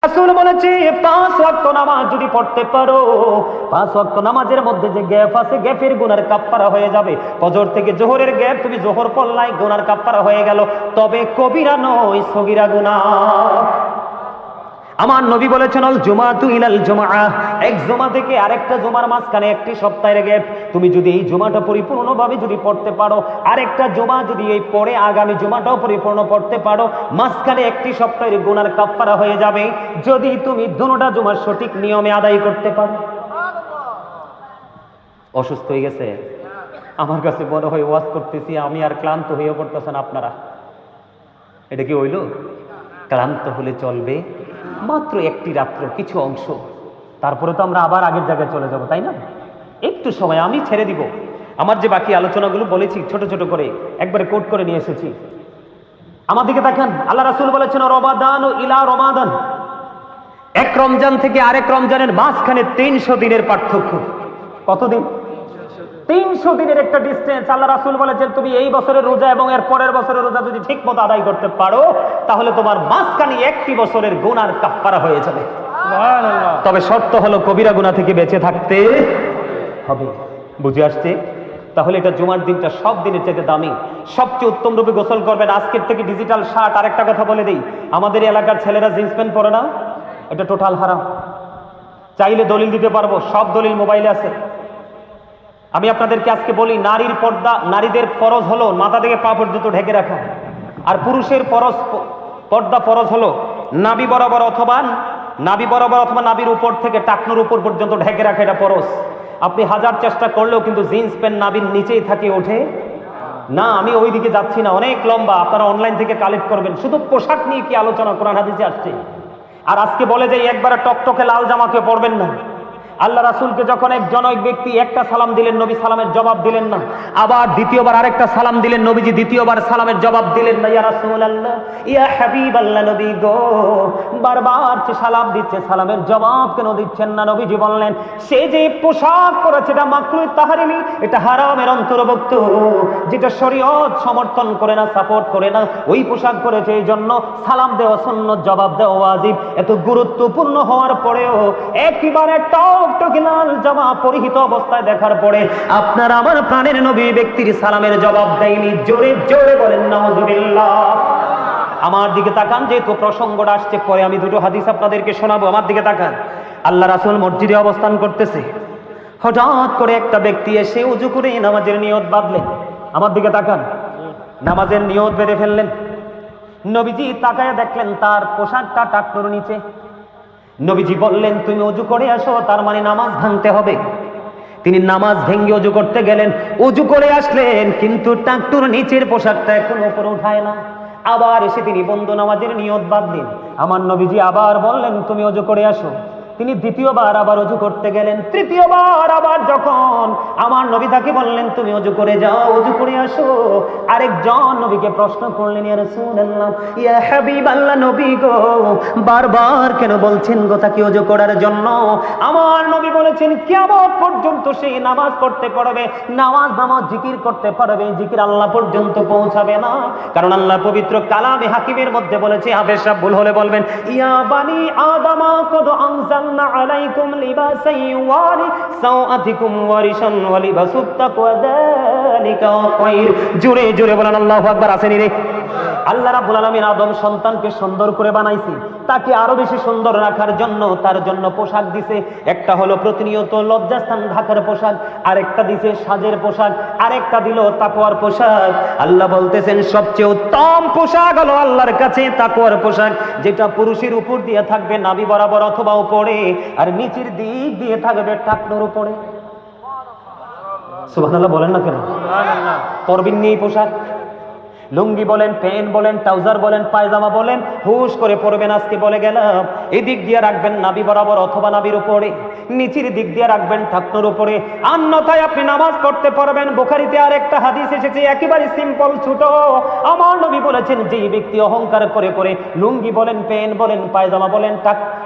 রাসূল বলেছে 5 ওয়াক্ত নামাজ যদি পড়তে পারো, 5 ওয়াক্ত নামাজের মধ্যে যে গ্যাপ আছে, গ্যাপের গুনার কাফফারা হয়ে যাবে। ফজর থেকে জোহরের গ্যাপ, তুমি জোহর পড়লাই, গুনার কাফফারা হয়ে গেল। তবে কবিরা নয়, সগীরা গুনাহ। আমার নবী বলেছেন আল জুমাতু ইলাল জুমআহ, এক জুমা থেকে আরেকটা জুমার মাঝখানে একটি সপ্তাহের গ্যাপ। তুমি যদি এই জুমাটা পরিপূর্ণভাবে যদি পড়তে পারো, আরেকটা জুমা যদি এই পরে আগামী জুমাটাও পরিপূর্ণ পড়তে পারো, মাঝখানে একটি সপ্তাহের গুনার কাফফারা হয়ে যাবে, যদি তুমি দুটোটা জুমার সঠিক নিয়মে আদায় করতে পারো। অসুস্থ হয়ে গেছে, আমার কাছে মনে হয় ওয়াজ করতেছি আমি আর ক্লান্ত হয়ে পড়তেছেন আপনারা। এটা কি হইল? ক্লান্ত হলে চলবে, মাত্র একটি রাত্র কিছু অংশ, তারপরে তো আমরা আবার আগের জায়গায় চলে যাব, তাই না? একটু সময় আমি ছেড়ে দিব। আমার যে বাকি আলোচনাগুলো বলেছি ছোট ছোট করে একবারে কোট করে নিয়ে এসেছি। আমার দিকে দেখেন, আল্লাহ রাসূল বলেছেন রমাদান ইলা রমাদান, এক রমজান থেকে আরেক রমজানের মাঝখানে 300 দিনের পার্থক্য। কতদিন? 300 দিনের একটা ডিস্টেন্স। আল্লাহ রাসূল বলেছেন তুমি এই বছরের রোজা এবং এর পরের বছরের রোজা যদি ঠিক মতো আদায় করতে পারো, তাহলে তোমার মাঝখানে একটি বছরের গুনার কাফফারা হয়ে যাবে। সুবহানাল্লাহ। তবে শর্ত হলো কবিরা গুনাহ থেকে বেঁচে থাকতে হবে। বুঝে আসছে? তাহলে এটা জুমার দিনটা সব দিনের চাইতে দামি, সবচেয়ে উত্তম রূপে গোসল করবেন। আজকের থেকে ডিজিটাল শার্ট, আরেকটা কথা বলে দেই, আমাদের এলাকার ছেলেরা জিন্স প্যান্ট পরে না, এটা টোটাল হারাম। চাইলে দলিল দিতে পারবো, সব দলিল মোবাইলে আছে। আমি আপনাদেরকে আজকে বলি, নারীর পর্দা, নারীদের ফরজ হলো মাথা থেকে পা পর্যন্ত ঢেকে রাখা, আর পুরুষের পর্দা ফরজ হলো নাভি বরাবর অথবা নাভির উপর থেকে টাকনুর উপর পর্যন্ত ঢেকে রাখা, এটা ফরজ। আপনি হাজার চেষ্টা করলেও কিন্তু জিন্স প্যান্ট নাভির নিচেই থাকে, ওঠে না। আমি ওই দিকে যাচ্ছি না, অনেক লম্বা, আপনারা অনলাইন থেকে কালেক্ট করবেন। শুধু পোশাক নিয়ে কি আলোচনা কোরআন হাদিসে আসছে। আর আজকে বলে যে একবারে টকটকে লাল জামা কেউ পরবেন না। আল্লাহ রাসূলকে যখন একজন ব্যক্তি একটা সালাম দিলেন, নবী সালামের জবাব দিলেন না। আবার দ্বিতীয়বার আরেকটা সালাম দিলেন, নবীজি দ্বিতীয়বার সালামের জবাব দিলেন না। ইয়া রাসূলুল্লাহ, ইয়া হাবিবাল্লাহ, নবী গো, বারবার যে সালাম দিচ্ছে, সালামের জবাব কেন দিচ্ছেন না? নবীজি বললেন, সে যে পোশাক পরেছে এটা মাকরুহ তাহরিমি, এটা হারামের অন্তর্ভুক্ত, যেটা শরীয়ত সমর্থন করে না, সাপোর্ট করে না, ওই পোশাক পরেছে, এই জন্য সালাম দেওয়া সুন্নাত, জবাব দেওয়া ওয়াজিব। এত গুরুত্বপূর্ণ হওয়ার পরেও একেবারে টকটকে লাল জামা পরিহিত অবস্থায় দেখার পরে আপনার আমার প্রাণের নবী ব্যক্তির সালামের জবাব দেয়নি। জোরে জোরে বলেন নাউযুবিল্লাহ। আমার দিকে তাকান, যেহেতু প্রসঙ্গটা আসছে, পরে আমি দুটো হাদিস আপনাদেরকে শোনাবো। আমার দিকে তাকান। আল্লাহ রাসূল মসজিদে অবস্থান করতেছে, হঠাৎ করে একটা ব্যক্তি এসে উজু করে নামাজের নিয়ত বাঁধলেন। আমার দিকে তাকান, নামাজের নিয়ত বেঁধে ফেললেন। নবীজি তাকায় দেখলেন তার পোশাকটা টাকনুর নিচে। নবীজি বললেন, তুমি ওযু করে আসো, তার মানে নামাজ ভাঙতে হবে। তিনি নামাজ ভেঙে ওযু করতে গেলেন, ওযু করে আসলেন, কিন্তু টাকনুর নিচের পোশাকটা এখন উপরে উঠায় না। আবার এসে তিনি বন্ধ নামাজের নিয়ত বাঁধলেন। আমার নবীজি আবার বললেন, তুমি ওযু করে আসো। তিনি দ্বিতীয়বার আবার ওযু করতে গেলেন। তৃতীয়বার আবার যখন আমার নবী তাকে বললেন, তুমি ওযু করে যাও, ওযু করে আসো, আরেকজন নবীকে প্রশ্ন করলেন, ইয়া রাসূলুল্লাহ, ইয়া হাবিবাল্লাহ, নবী গো, বারবার কেন বলছেন গো তাকে ওযু করার জন্য? আমার নবী বলেছেন, কিয়ামত পর্যন্ত সেই নামাজ পড়তে পারবে, নামাজ জিকির করতে পারবে, জিকির আল্লাহ পর্যন্ত পৌঁছাবে না। কারণ আল্লাহ পবিত্র কালামে হাকিমের মধ্যে বলেছে, হাফেজ সাহেব ভুল হলে বলবেন, ইয়া বানি আদমা কদ আনজালনা আলাইকুম লিবাসান ইউয়ারি সাওআতিকুম ওয়ারিশান ওয়া লিবাসুত তাকওয়া যালিকা খায়র। জোরে জোরে বলেন আল্লাহু আকবার। আসেনি রে? আল্লাহ রাব্বুল আলামিন আদম সন্তানকে সুন্দর করে বানাইছে, তাকে আরো বেশি সুন্দর রাখার জন্য তার জন্য পোশাক দিছে। একটা হলো প্রতিনিয়ত লজ্জাস্থান ঢাকার পোশাক, আরেকটা দিছে সাজের পোশাক, আরেকটা দিল তাকওয়ার পোশাক। আল্লাহ বলতেছেন, সবচেয়ে উত্তম পোশাক হলো আল্লাহর কাছে তাকওয়ার পোশাক, যেটা পুরুষের উপর দিয়ে থাকবে নাভি বরাবর অথবা উপরে, আর নিচের দিক দিয়ে থাকবে টাকনুর উপরে। সুবহানাল্লাহ বলেন না কেন? সুবহানাল্লাহ। পরবিন নিয়ে পোশাক, লুঙ্গি বলেন, প্যান্ট বলেন, ট্রাউজার বলেন, পায়জামা বলেন, হুশ করে পরবেন। আজকে বলে গেলাম, এদিক দিয়ে রাখবেন নাভি বরাবর অথবা নাভির উপরে, নিচের দিক দিয়ে রাখবেন টাকনুর উপরে, অন্যথায় আপনি নামাজ পড়তে পারবেন। বুখারীতে আরেকটা হাদিস এসেছে, একেবারে সিম্পল ছোট। আমার নবী বলেছেন, যেই ব্যক্তি অহংকার করে করে লুঙ্গি বলেন, প্যান্ট বলেন, পায়জামা বলেন,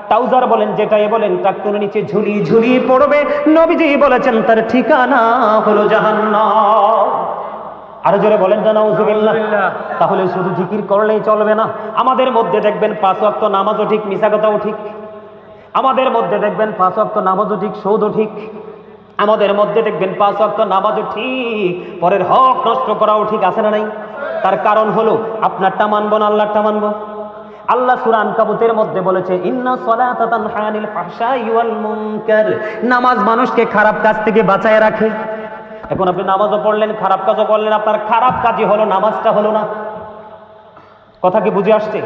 ট্রাউজার বলেন, যেটাই বলেন, টাকনুর নিচে ঝুলি ঝুলি পড়বে, নবীজি বলেছেন তার ঠিকানা হলো জাহান্নাম। আরো জোরে বলেন না নাউজুবিল্লাহ। তাহলে শুধু জিকির করলেই চলবে না, আমাদের মধ্যে দেখবেন 5 ওয়াক্ত নামাজও ঠিক, মিছা কথাও ঠিক। আমাদের মধ্যে দেখবেন 5 ওয়াক্ত নামাজও ঠিক, সুদও ঠিক। আমাদের মধ্যে দেখবেন 5 ওয়াক্ত নামাজও ঠিক, পরের হক নষ্ট করাও ঠিক, আছে না নাই? তার কারণ হলো আপনারটা মানবো না আল্লাহরটা মানবো। আল্লাহ সূরা আনকাবুতের মধ্যে বলেছে, ইন্না সলাতা তানহা আনিল ফাহশাই ওয়াল মুনকার, নামাজ মানুষকে খারাপ কাজ থেকে বাঁচায় রাখে। এখন আপনি নামাজও পড়লেন, খারাপ কাজও করলেন, আপনার খারাপ কাজই হলো, নামাজটা হলো না। কথা কি বুঝে আসছে?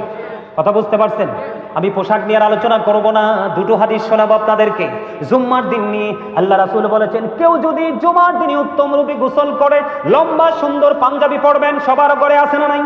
কথা বুঝতে পারছেন? আমি পোশাক নিয়ে আর আলোচনা করব না, দুটো হাদিস শোনাবো আপনাদেরকে জুম্মার দিন নিয়ে। আল্লাহ রাসূল বলেছেন, কেউ যদি জুমার দিনে উত্তম রূপে গোসল করে, লম্বা সুন্দর পাঞ্জাবি পরবেন, সবার ঘরে আছে না নাই?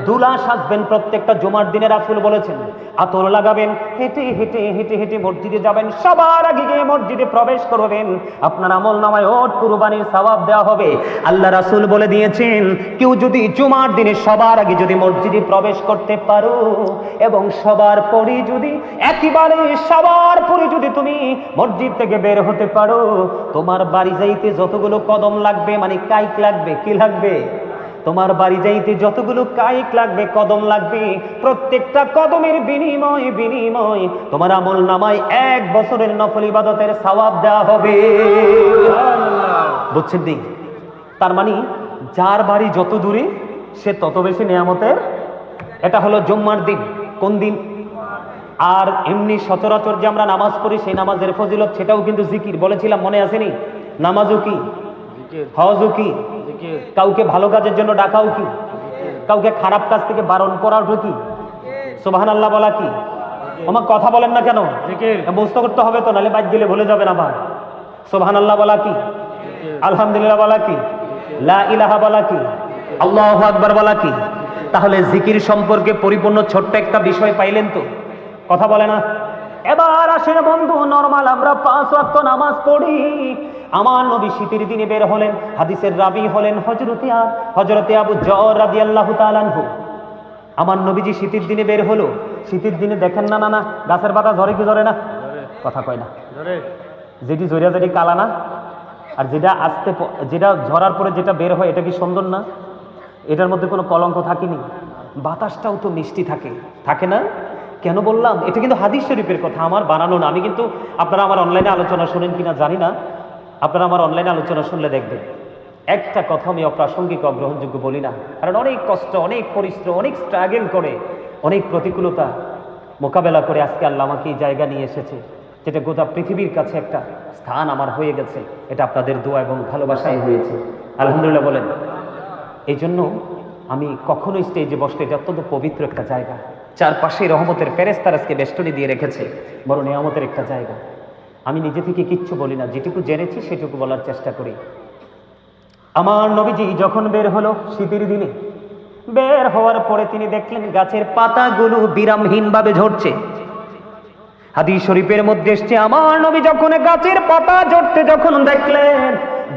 দুলা সাজবেন প্রত্যেকটা জুমার দিনে, রাসূল বলেছেন আতর লাগাবেন, হেঁটে হেঁটে হেঁটে হেঁটে মসজিদে যাবেন, সবার আগে গিয়ে মসজিদে প্রবেশ করবেন, আপনার আমল নামায় ওট কুরবানির সওয়াব দেওয়া হবে। আল্লাহ রাসূল বলে দিয়েছেন, কেউ যদি জুমার দিনে সবার আগে যদি মসজিদে প্রবেশ করতে পারো এবং সবার পরে যদি একেবারে সবার পরে যদি তুমি মসজিদ থেকে বের হতে পারো, তোমার বাড়ি যাইতে যতগুলো কদম লাগবে, মানে কাইক লাগবে, কি লাগবে? তোমার বাড়ি যাইতে যতগুলো কাইক লাগবে, কদম লাগবে, প্রত্যেকটা কদমের বিনিময় তোমার আমল নামায় 1 বছরের নফল ইবাদতের সওয়াব দেওয়া হবে। বুঝছেন নি? তার মানে যার বাড়ি যত দূরে সে তত বেশি নিয়ামতের। এটা হলো জুম্মার দিন। কোন দিন? আর এমনি সচরাচর যে আমরা নামাজ পড়ি, সেই নামাজের ফজিলত সেটাও কিন্তু জিকির, বলেছিলাম মনে আসেনি? নামাজও কি, হজও কি, কাউকে ভালো কাজের জন্য ডাকাও কি, কাউকে খারাপ কাজ থেকে বারণ করাও কি, সুবহানাল্লাহ বলা কি? আমার কথা বলেন না কেন? বুঝতে করতে হবে তো, নাহলে বাদ দিলে ভুলে যাবেন আবার। সুবহানাল্লাহ বলা কি, আলহামদুলিল্লাহ বলা কি, লা ইলাহা বলা কি, আল্লাহু আকবার বলা কি? তাহলে জিকির সম্পর্কে পরিপূর্ণ ছোট্ট একটা বিষয় পাইলেন তো? কথা বলে না? এবার আসেন বন্ধু, নরমাল আমরা 5 ওয়াক্ত নামাজ পড়ি। আমার নবী শীতের দিনে বের হলেন, হাদিসের রাবি হলেন হযরতে আবু যর রাদিয়াল্লাহু তাআলা আনহু। আমার নবীজি শীতের দিনে বের হলো। শীতের দিনে দেখেন না না গাছের পাতা ঝরে কি ঝরে না? কথা কয় না। যেটি ঝরিয়া যেটি কালা না, আর যেটা যেটা ঝরার পরে যেটা বের হয় এটা কি সুন্দর না? এটার মধ্যে কোনো কলঙ্ক থাকেনি, বাতাসটাও তো মিষ্টি থাকে, থাকে না? কেন বললাম? এটা কিন্তু হাদিস শরীফের কথা, আমার বানানো না। আমি কিন্তু, আপনারা আমার অনলাইনে আলোচনা শোনেন কিনা জানি না, আপনারা আমার অনলাইনে আলোচনা শুনলে দেখবেন একটা কথা আমি অপ্রাসঙ্গিক অগ্রহণযোগ্য বলি না, কারণ অনেক কষ্ট, অনেক পরিশ্রম, অনেক স্ট্রাগল করে, অনেক প্রতিকূলতা মোকাবেলা করে আজকে আল্লাহ আমাকে এই জায়গা নিয়ে এসেছে, যেটা গোটা পৃথিবীর কাছে একটা স্থান আমার হয়ে গেছে। এটা আপনাদের দোয়া এবং ভালোবাসাই হয়েছে, আলহামদুলিল্লাহ বলেন। এই জন্য আমি কখনো স্টেজে বসতে, এটা অত্যন্ত পবিত্র একটা জায়গা, চারপাশে রহমতের ফেরেশতারা আজকে বেষ্টনী দিয়ে রেখেছে, বড় নিয়ামতের একটা জায়গা। আমি নিজে থেকে কিচ্ছু বলি না, যেটুকু জেনেছি সেটুকু বলার চেষ্টা করি। আমার নবীজি যখন বের হলো শীতের দিনে, বের হওয়ার পরে তিনি দেখলেন গাছের পাতাগুলো বিরামহীন ভাবে ঝরছে। হাদিস শরীফের মধ্যে এসছে, আমার নবী যখন গাছের পাতা ঝরতে যখন দেখলেন,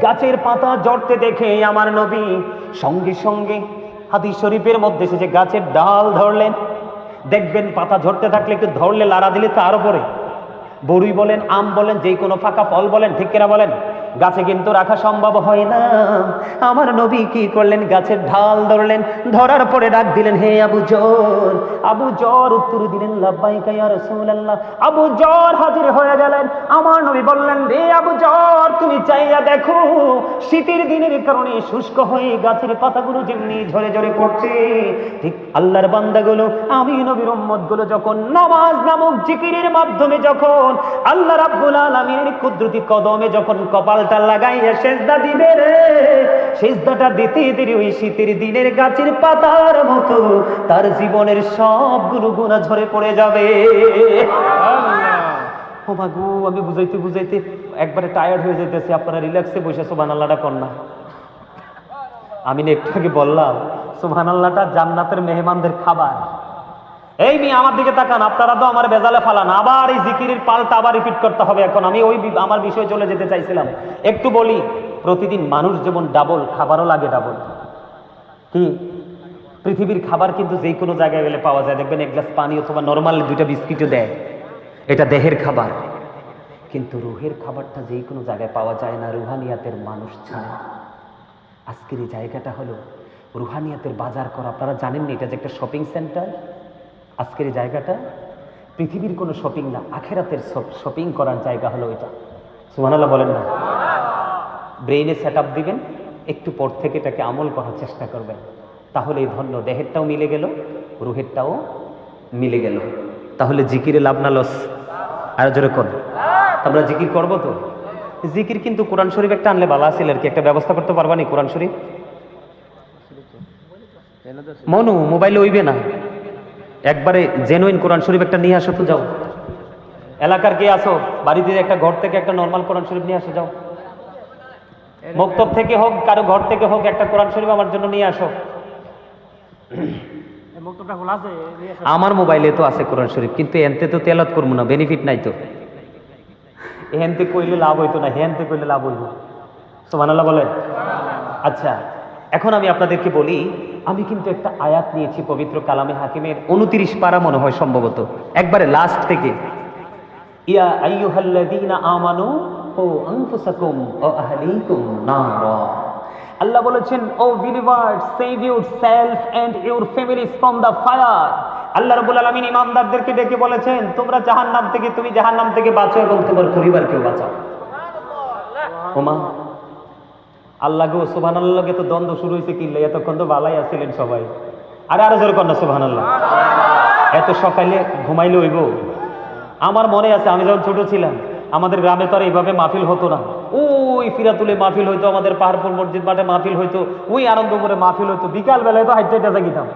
গাছের পাতা ঝরতে দেখে আমার নবী সঙ্গে সঙ্গে হাদিস শরীফের মধ্যে এসেছে গাছের ডাল ধরলেন। দেখবেন পাতা ঝরতে থাকলে একটু ধরলে লাড়া দিলে তো আরো পরে, বড়ুই বলেন, আম বলেন, যে কোনো ফাঁকা ফল বলেন, ঠিক কিনা বলেন, গাছে কিন্তু রাখা সম্ভব হয় না। আমার নবী কি করলেন? গাছের ঢাল ধরলেন, ধরার পরে ডাক দিলেন, হে আবু যর। আবু যর উত্তর দিলেন, লাব্বাইকা ইয়া রাসূলুল্লাহ। আবু যর হাজির হয়ে গেলেন। আমার নবী বললেন, হে আবু যর, তুমি চাইয়া দেখো, শীতের দিনের কারণে শুষ্ক হয়ে গাছের পাতাগুলো যেমনি ঝরে ঝরে পড়ছে, ঠিক আল্লাহর বান্দাগুলো, আমি নবীর উম্মতগুলো যখন নামাজ নামক জিকিরের মাধ্যমে যখন আল্লাহ রাব্বুল আলামিনের কুদরতি কদমে যখন কপালটা লাগাইয়া সেজদা দিবে রে, সেজদাটা দিতে দেরি ওই শীতের দিনের গাছের পাতার মতো তার জীবনের সবগুলো গুনাহ ঝরে পড়ে যাবে। ও মাগো, আমি বুঝাইতে বুঝাইতে একবারে টায়ার্ড হয়ে যেতেছি, আপনারা রিল্যাক্সে বসে সুবহানাল্লাহটা কর না। আমি না একটু আগে বললাম সুবহানাল্লাহটা জান্নাতের মেহমানদের খাবার। এই মেয়ে আমার দিকে তাকান, আপনারা তো আমার বেজালে ফালান, আবার এই জিকিরের পাল্টা আবার রিপিট করতে হবে। এখন আমি আমার বিষয়ে চলে যেতে চাইছিলাম। একটু বলি, প্রতিদিন মানুষ যেমন ডাবল, খাবারও লাগে ডাবল। কি? পৃথিবীর খাবার কিন্তু যে কোনো জায়গায় গেলে পাওয়া যায়, দেখবেন এক গ্লাস পানি অথবা নর্মাল 2টা বিস্কিটও দেয়, এটা দেহের খাবার। কিন্তু রুহের খাবারটা যে কোনো জায়গায় পাওয়া যায় না, রুহানিয়াতের মানুষ ছাড়া। আজকের এই জায়গাটা হলো রুহানিয়াতের বাজার করা। আপনারা জানেন না এটা যে একটা শপিং সেন্টার? আজকের এই জায়গাটা পৃথিবীর কোনো শপিং না, আখেরাতের শপিং করার জায়গা হলো এটা। সুবহানাল্লাহ বলেন না? ব্রেইনে সেট আপ দিবেন, একটু পর থেকে এটাকে আমল করার চেষ্টা করবেন, তাহলে এই ধন্য দেহেরটাও মিলে গেল, রুহেরটাও মিলে গেল। তাহলে জিকিরে লাভ না লস? আর জোরে কর। আমরা জিকির করবো তো? জিকির কিন্তু কোরআন শরীফ একটা আনলে ভালো আছিল আর কি। একটা ব্যবস্থা করতে পারবা নি কোরআন শরীফ? মনু মোবাইলে হইবে না, একবারে জেনুইন কোরআন শরীফ একটা নিয়ে আসো তো। যাও, এলাকার কে আসো, বাড়িতে একটা ঘর থেকে একটা নর্মাল কোরআন শরীফ নিয়ে আসো। যাও, মক্তব থেকে হোক, কারো ঘর থেকে হোক, একটা কোরআন শরীফ আমার জন্য নিয়ে আসো। আমার মোবাইলে তো আছে কোরআন শরীফ, কিন্তু এনতে তো তেলাওয়াত করবো না, বেনিফিট নাই তো। হেনতে কইলে লাভ হইতো না, হেনতে কইলে লাভ হইব। সুবহানাল্লাহ বলেন। আচ্ছা, এখন আমি আপনাদেরকে বলি, আমি কিন্তু একটা আয়াত নিয়েছি পবিত্র কালামে হাকিমের 29 পারা মনে হয় সম্ভবত, একবারে লাস্ট থেকে। ইয়া আইয়ুহাল্লাযীনা আমানু ও আনফুসাকুম ওয়া আহলিকুম নারা। আল্লাহ বলেছেন, O believers, save yourself and your families from the fire. আল্লাহ রাব্বুল আলামিন ইমানদারদেরকে ডেকে বলেছেন, তোমরা জাহান্নাম থেকে, তুমি জাহান্নাম থেকে বাঁচো এবং তোমার পরিবারকেও বাঁচাও। ওমা আল্লাহ গো, সুবহানাল্লাহকে তো দ্বন্দ্ব শুরু হয়েছে কিল্লে, এতক্ষণ তো ভালাই আছিলেন সবাই। আরো জোরে কর না সুবহানাল্লাহ। এত সকালে ঘুমাইলে হইব? আমার মনে আছে আমি যখন ছোট ছিলাম, আমাদের গ্রামে তো আর এইভাবে মাহফিল হতো না। ওই ফিরাতুলে মাহফিল হইতো, আমাদের পাহাড়পুর মসজিদ মাঠে মাহফিল হইতো, ওই আনন্দপুরে মাহফিল হইতো। বিকাল বেলায় তো হাইটে হাইটে গিতাম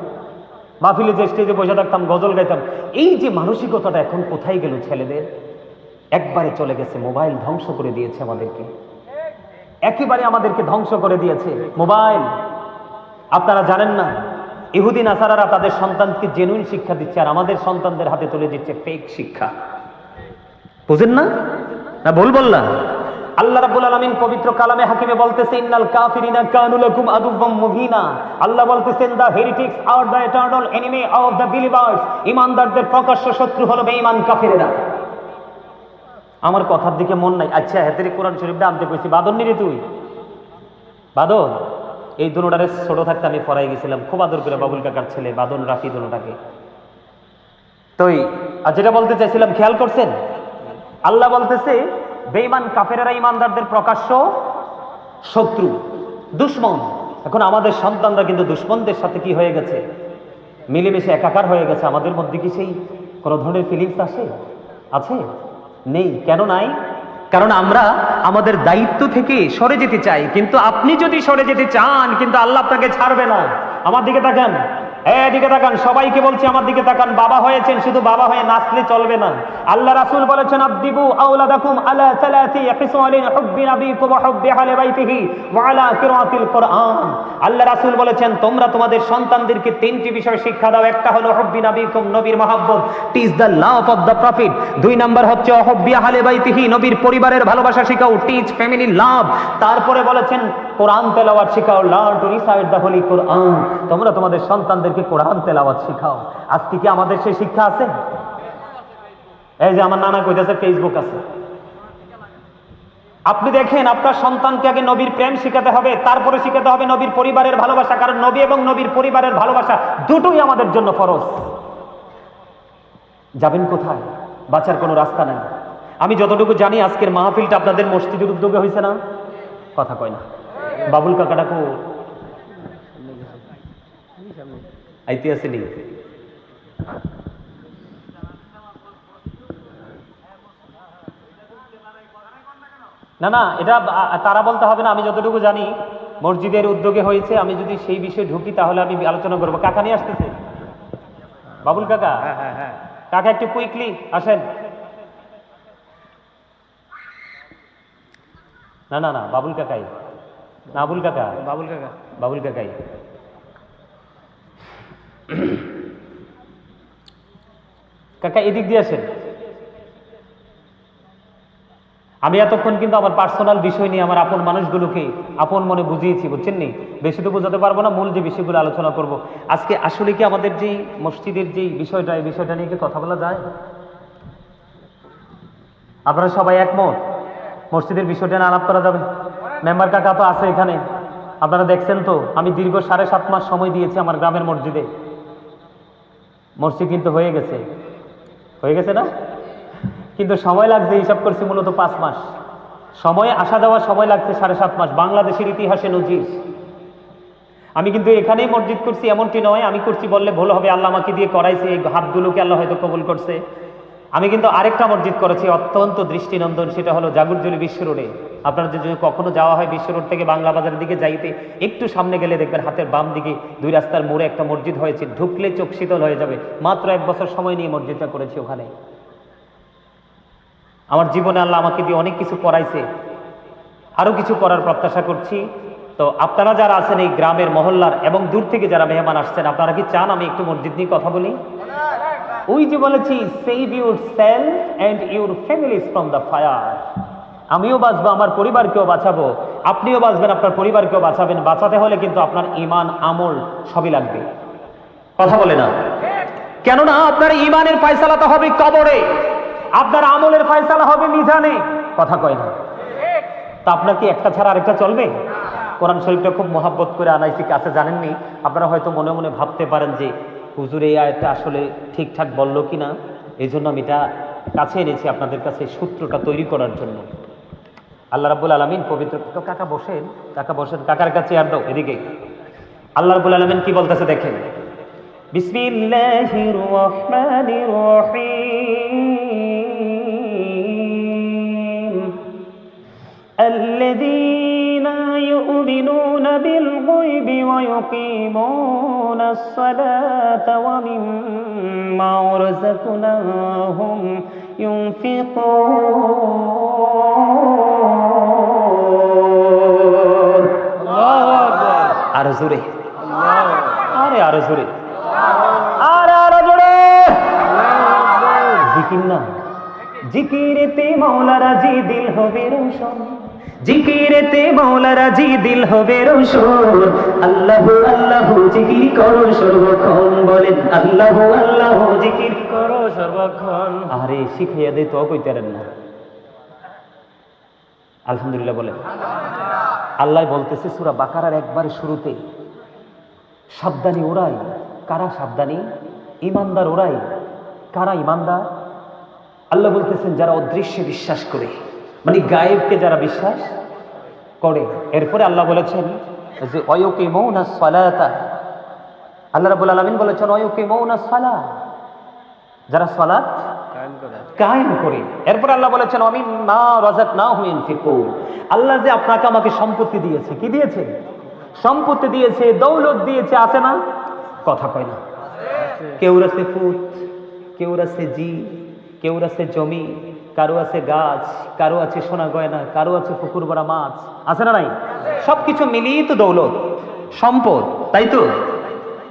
মাহফিলে, যে স্টেজে বসে থাকতাম, গজল গাইতাম। এই যে মানসিকতাটা এখন কোথায় গেল ছেলেদের? একবারে চলে গেছে। মোবাইল ধ্বংস করে দিয়েছে আমাদেরকে, একেবারে আমাদেরকে ধ্বংস করে দিয়েছে মোবাইল। আপনারা জানেন না, ইহুদি নাসারারা তাদের সন্তানকে জেনুইন শিক্ষা দিচ্ছে, আর আমাদের সন্তানদের হাতে তুলে দিচ্ছে ফেক শিক্ষা। বুঝেন না? না ভুল বললাম? আল্লাহ রাব্বুল আলামিন পবিত্র কালামে হাকিমে বলতেছে, ইন্নাল কাফিরিনা কানু লাকুম আদুওয়াম মুবিনা। আল্লাহ বলতেছেন, the heretics are the eternal enemy of the believers. ঈমানদারদের প্রকাশ্য শত্রু হলো বেঈমান কাফিরেরা। আমার কথার দিকে মন নাই। আচ্ছা, হেতেরি কোরআন শরীফটা আনতে কইছি, বাদন নিরে তুই বাদন। এই দুনোটারে ছোট থাকতে আমি পড়াই গেছিলাম, খুব আদর করে, বাবুল কাকার ছেলে বাদন, রাফি, দুনোটাকে। তো আর যেটা বলতে চাইছিলাম, খেয়াল করছেন? আল্লাহ বলতেছে, বেঈমান কাফেরেরা ঈমানদারদের প্রকাশ্য শত্রু, দুশমন। এখন আমাদের সন্তানরা কিন্তু দুশমনদের সাথে কি হয়ে গেছে? মিলেমিশে একাকার হয়ে গেছে। আমাদের মধ্যে কি সেই কোনো ধরনের ফিলিংস আছে? নেই। কেন নাই? কারণ আমরা আমাদের দায়িত্ব থেকে সরে যেতে চাই। কিন্তু আপনি যদি সরে যেতে চান, কিন্তু আল্লাহ আপনাকে ছাড়বে না। আমার দিকে তাকান, এদিকে তাকান, সবাইকে বলছি আমার দিকে তাকান। বাবা হয়েছেন, শুধু বাবা হয়ে নাচলে চলবে না। আল্লাহ রাসূল বলেছেন, আদিবু আওলাদাকুম আলা সালাসি খিসালিন হুব্বি নবিকুম ওয়া হুব্বি আহলি বাইতিহি ওয়া আলা কিরাআতিল কুরআন। আল্লাহ রাসূল বলেছেন, তোমরা তোমাদের সন্তানদেরকে তিনটি বিষয় শিক্ষা দাও। একটা হলো হুব্বি নবিকুম, নবীর মহব্বত, teach the love of the profit. দুই নাম্বার হচ্ছে হুব্বি আহলি বাইতিহি, নবীর পরিবারের ভালোবাসা শিখাও, টিচ ফ্যামিলি লাভ। তারপরে বলেছেন, কোরআন তেলাওয়াত শিখাও, learn to recite the holy Quran. তোমরা তোমাদের সন্তানদেরকে কোরআন তেলাওয়াত শিখাও। আজকে কি আমাদের সেই শিক্ষা আছে? এই যে আমার নানা কইতেছে ফেসবুক আছে। আপনি দেখেন, আপনার সন্তানকে আগে নবীর প্রেম শিখাতে হবে, তারপরে শিখাতে হবে নবীর পরিবারের ভালোবাসা। কারণ নবী এবং নবীর পরিবারের ভালোবাসা দুটোই আমাদের জন্য ফরজ। যাবেন কোথায়? বাঁচার কোনো রাস্তা নাই। আমি যতটুকু জানি, আজকের মাহফিলটা আপনাদের মসজিদের উদ্যোগে হয়েছে না? কথা কয় না। বাবুল কাকাটাকু আইতে আসেনি? না না, এটা তারা বলতে হবে না। আমি যতটুকু জানি মসজিদের উদ্যোগে হয়েছে। আমি যদি সেই বিষয়ে ঢুকি তাহলে আমি আলোচনা করবো। কাকা নিয়ে আসতেছে, বাবুল কাকা। কাকা একটু কুইকলি আসেন। না না না, বাবুল কাকাই, বাবুল কাকা, বাবুল কাকাই। কাকা এদিক দিয়ে আসেন। আমি এতক্ষণ কিন্তু আমার পার্সোনাল বিষয় নিয়ে আমার আপন মানুষগুলোকে আপন মনে বুঝিয়েছি, বুঝছেন নি? বেশি তো বোঝাতে পারবো না, মূল যে বিষয়গুলো আলোচনা করব আজকে। আসলে কি আমাদের যেই মসজিদের যেই বিষয়টা, এই বিষয়টা নিয়ে কি কথা বলা যায়? আপনারা সবাই একমত মসজিদের বিষয়টা নিয়ে আলাপ করা যাবে? মেম্বার কাকা তো আছে এখানে, আপনারা দেখছেন তো, আমি দীর্ঘ 7.5 মাস সময় দিয়েছি আমার গ্রামের মসজিদে। মসজিদ কিন্তু হয়ে গেছে না? কিন্তু সময় লাগছে, হিসাব করছি মূলত 5 মাস সময়, আসা যাওয়ার সময় লাগছে 7.5 মাস। বাংলাদেশের ইতিহাসে নজির। আমি কিন্তু এখানেই মসজিদ করছি এমনটি নয়, আমি করছি বললে ভুল হবে, আল্লাহ আমাকে দিয়ে করাইছে, এই হাতগুলোকে আল্লাহ হয়তো কবুল করছে। আমি কিন্তু আরেকটা মসজিদ করেছি অত্যন্ত দৃষ্টিনন্দন, সেটা হলো জাগুরজলি বিশ্ব রোডে। আপনার যদি কখনো যাওয়া হয় বিশ্ব রোড থেকে বাংলা বাজারের দিকে যাইতে একটু সামনে গেলে দেখবেন হাতের বাম দিকে 2 রাস্তার মোড়ে একটা মসজিদ হয়েছে, ঢুকলে চোখ শীতল হয়ে যাবে। মাত্র 1 বছর সময় নিয়ে মসজিদটা করেছি ওখানে। আমার জীবনে আল্লাহ আমাকে দিয়ে অনেক কিছু করাইছে, আরো কিছু করার প্রত্যাশা করছি। তো আপনারা যারা আছেন এই গ্রামের মহল্লার এবং দূর থেকে যারা মেহমান আসছেন, আপনারা কি চান আমি একটু মসজিদ নিয়ে কথা বলি? ওই যে বলেছি, save your self and your families from the fire. আমিও বাঁচবো, আমার পরিবারকেও বাঁচাবো, আপনিও বাঁচবেন, আপনার পরিবারকেও বাঁচাবেন। বাঁচাতে হলে কিন্তু আপনার ঈমান আমল সবই লাগবে। কথা বলে না? কেননা আপনার ঈমানের ফয়সালাটা হবে কবরে, আপনার আমলের ফয়সালা হবে মিজানে। কথা কয় না? তা আপনার কি একটা ছাড়া আরেকটা চলবে? কোরআন শরীফটা খুব মহাব্বত করে আনাইছি কাছে, জানেননি? আপনারা হয়তো মনে মনে ভাবতে পারেন যে হুজুর এই আয়াতটা আসলে ঠিকঠাক বললো কিনা, এই জন্য আমি এটা কাছে এনেছি আপনাদের কাছে সূত্রটা তৈরি করার জন্য। আল্লাহ রাব্বুল আলামিন পবিত্র, তো কাকা বসেন, কাকার কাছে চেয়ার দাও এদিকে। আল্লাহ রাব্বুল আলামিন কি বলতেছে দেখেন, বিসমিল্লাহির রহমানির রহিম, আল্লাযীনা ইউমিনুনা বিল গায়বি ওয়া ইউকিমুনাস সালাতা ওয়া মিম্মা রাযাকনাহুম ইউনফিকুন। আরো জোরে, আরো জোরে, আরো জোরে। জিকির না, জিকিরেতে মওলা রাজি দিল হবে রোশন, জিকিরেতে মওলা রাজি দিল হবে রোশন। আল্লাহু আল্লাহু জিকির করো সর্বক্ষণ, বলেন আল্লাহু আল্লাহু জিকির করো সর্বক্ষণ। আরে শিখাইয়া দে তো কইতারেন না। আলহামদুলিল্লাহ বলেন। আল্লাহ বলতেছে সূরা বাকারার একবার শুরুতে, সাবধানী ওরাই। কারা সাবধানী? ঈমানদার ওরাই। কারা ঈমানদার? আল্লাহ বলতেছেন যারা অদৃশ্যে বিশ্বাস করে, মানে গায়েবকে যারা বিশ্বাস করে। এরপরে আল্লাহ বলেছেন যে ওয়ায়ুকিমুনাস সালাতা, আল্লাহ রাব্বুল আলামিন বলেছেন ওয়ায়ুকিমুনাস সালাত, যারা সালাত কায়েম করে। এরপর আল্লাহ বলেছেন ওয়ামিম্মা রাযাকনাহুম ইউনফিকুন, আল্লাহ যে আপনাকে আমাকে সম্পত্তি দিয়েছে, কি দিয়েছে? সম্পত্তি দিয়েছে, দৌলত দিয়েছে, আছে না? কথা কয় না? কেউ আছে ফুট, কেউ আছে জি, কেউ আছে জমি, কারো আছে গাছ, কারো আছে সোনা গয়না, কারো আছে পুকুর ভরা মাছ, আছে না নাই? সবকিছু মিলিয়ে তো দৌলত, সম্পদ, তাই তো?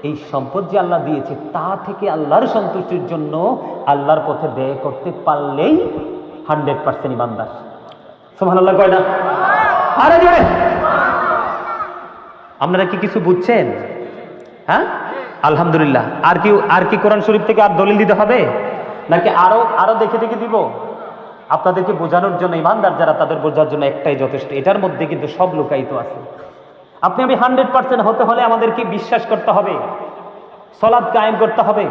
এই সম্পদ যে আল্লাহ দিয়েছে তা থেকে আল্লাহর সন্তুষ্টির জন্য আল্লাহর পথে ব্যয় করতে পারলেই 100% ইমানদার। সুবহানাল্লাহ কয় না? আরে জোরে। আপনারা কি কিছু বুঝছেন? হ্যাঁ, আলহামদুলিল্লাহ। আর কি কোরআন শরীফ থেকে আর দলিল দিতে হবে নাকি আরো দেখে দিব? আপনাদেরকে বোঝানোর জন্য, ইমানদার যারা তাদের বোঝার জন্য একটাই যথেষ্ট। এটার মধ্যে কিন্তু সব লুকায়িত আছে। আপনি আমি 100% হতে হলে আমাদেরকে বিশ্বাস করতে হবে, সালাত কায়েম করতে হবে,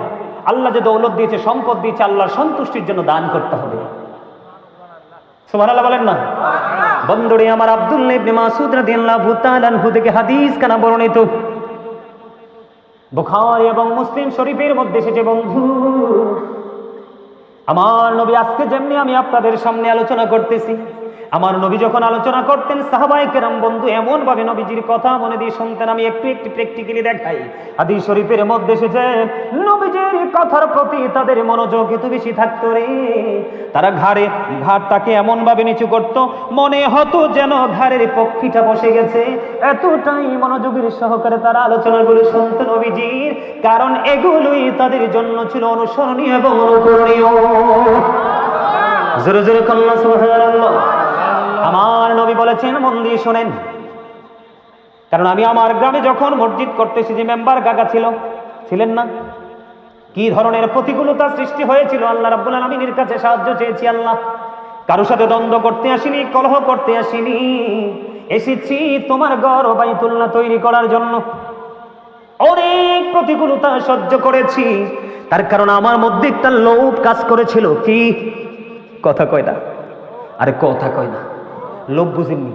আল্লাহ যে দৌলত দিয়েছে, সম্পদ দিয়েছে, আল্লাহর সন্তুষ্টির জন্য দান করতে হবে। সুবহানাল্লাহ বলেন না? বন্ধুরে আমার, আব্দুল্লাহ ইবনে মাসউদ রাদিয়াল্লাহু তাআলা আনহু থেকে হাদিস কানা বর্ণিত, বুখারী এবং মুসলিম শরীফের মধ্যে এসেছে। বন্ধু আমার নবী, আজকে যেমনি আমি আপনাদের সামনে আলোচনা করতেছি, আমার নবী যখন আলোচনা করতেন সাহাবায়ে কেরাম বন্ধু এমন ভাবে নবীজির কথা মনে দিয়ে শুনতেন। আমি একটু প্র্যাকটিক্যালি দেখাই। হাদিস শরীফের মধ্যে এসেছে নবীজির কথার প্রতি তাদের মনোযোগ এত বেশি থাকতো রে, তারা ঘাড়টাকে এমন ভাবে নিচু করত, মনে হতো যেন ঘাড়ের পক্ষীটা বসে গেছে। এতটাই মনোযোগের সহকারে তারা আলোচনাগুলো শুনতেন নবীজির, কারণ এগুলোই তাদের জন্য ছিল অনুসরণীয় এবং অনুকরণীয়। জোরে জোরে কন্যা সুবহানাল্লাহ। আমার নবী বলেছেন, মন দিয়ে শোনেন, কারণ আমি আমার গ্রামে যখন মসজিদ করতেছি, যে মেম্বার গাগা ছিলেন না, কি ধরনের প্রতিকূলতা সৃষ্টি হয়েছিল। আল্লাহ রাব্বুল আলামিনের কাছে সাহায্য চেয়েছি। আল্লাহ কারোর সাথে দ্বন্দ্ব করতে আসিনি, কলহ করতে আসিনি, এসেছি তোমার ঘর বাইতুল্লাহ তৈরি করার জন্য। অনেক প্রতিকূলতা সহ্য করেছি, তার কারণ আমার মধ্যে একটা লোভ কাজ করেছিল। কি কথা কয় না? আরে কথা কয় না। লোভ বুঝেননি?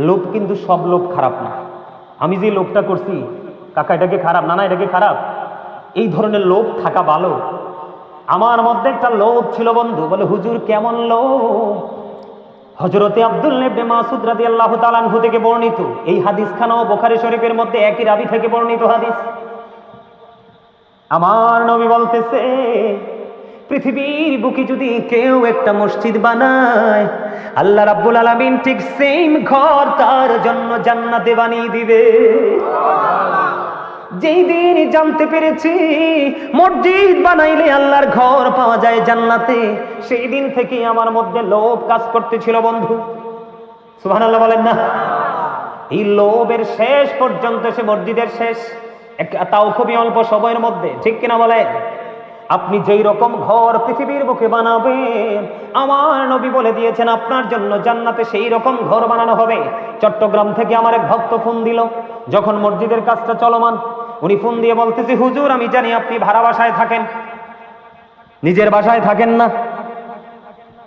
লোভ কিন্তু সব লোভ খারাপ না। আমি যে লোভটা করছি কাকা, এটাকে খারাপ না? না, এটাকে খারাপ। এই ধরনের লোভ থাকা ভালো। আমার মধ্যে একটা লোভ ছিল বন্ধু। বলে হুজুর কেমন লোভ? হযরতে আব্দুল্লাহ ইবনে মাসউদ রাদিয়াল্লাহু তাআলা আনহু থেকে বর্ণিত এই হাদিসখানাও বুখারী শরীফের মধ্যে একই রাবী থেকে বর্ণিত হাদিস। আমার নবী বলতেছে, পৃথিবীর বুকে যদি কেউ একটা মসজিদ বানায়, আল্লাহ রাব্বুল আলামিন ঠিক সেম ঘর তার জন্য জান্নাতে বানিয়ে দিবে। যেই দিন জানতে পেরেছি মসজিদ বানাইলে আল্লাহর ঘর পাওয়া যায় জান্নাতে, সেই দিন থেকে আমার মধ্যে লোভ কাজ করতেছিল বন্ধু। সুবহানাল্লাহ বলেন না? এই লোভের শেষ পর্যন্ত সে মসজিদের শেষ, তাও খুবই অল্প সময়ের মধ্যে, ঠিক কিনা বলেন? আপনি যেই রকম ঘর পৃথিবীর বুকে বানাবেন, আমার নবী বলে দিয়েছেন আপনার জন্য জান্নাতে সেই রকম ঘর বানানো হবে। চট্টগ্রাম থেকে আমার এক ভক্ত ফোন দিল, যখন মসজিদের কাজটা চলমান। উনি ফোন দিয়ে বলতেছে, হুজুর আমি জানি আপনি ভাড়া বাসায় থাকেন, নিজের বাসায় থাকেন না,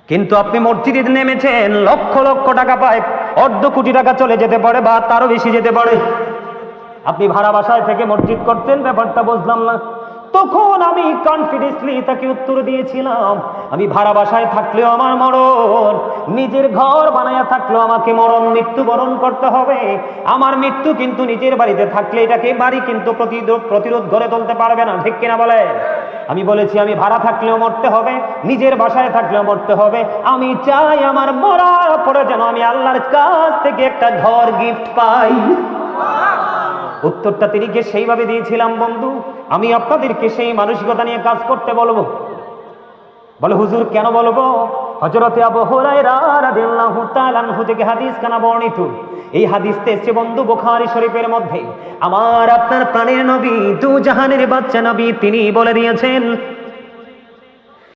কিন্তু আপনি মসজিদে নেমেছেন, লক্ষ লক্ষ টাকা পায়, অর্ধ কোটি টাকা চলে যেতে পারে বা তারও বেশি যেতে পারে। আপনি ভাড়া বাসায় থেকে মসজিদ করছেন, ব্যাপারটা বুঝলাম না। তখন আমি কনফিডেন্সলি তাকে উত্তর দিয়েছিলাম, আমি ভাড়া বাসায় থাকলেও আমার মরণ, নিজের ঘর বানায়া থাকলেও আমাকে মৃত্যুবরণ করতে হবে। আমার মৃত্যু কিন্তু নিজের বাড়িতে থাকলে এটাকে বাড়ি কিন্তু প্রতিরোধ গড়ে তুলতে পারবে না, ঠিক কিনা বলে? আমি বলেছি আমি ভাড়া থাকলেও মরতে হবে, নিজের বাসায় থাকলেও মরতে হবে। আমি চাই আমার মরার পরে যেন আমি আল্লাহর কাছ থেকে একটা ঘর গিফট পাই। উত্তরটা তিনিকে সেইভাবে দিয়েছিলাম বন্ধু। আমি আপনাদেরকে সেই মানসিকতা নিয়ে কাজ করতে বলবো। বলে হুজুর কেন বলবো? হযরতে আবু হুরায়রা রাদিয়াল্লাহু তাআলা আনহু থেকে হাদিসখানা বর্ণিত। এই হাদিসতে এসেছে বন্ধু বুখারী শরীফের মধ্যে। আমার আপনার প্রাণের নবী, দু জাহানের বাদশা নবী, তিনি বলে দিয়েছেন,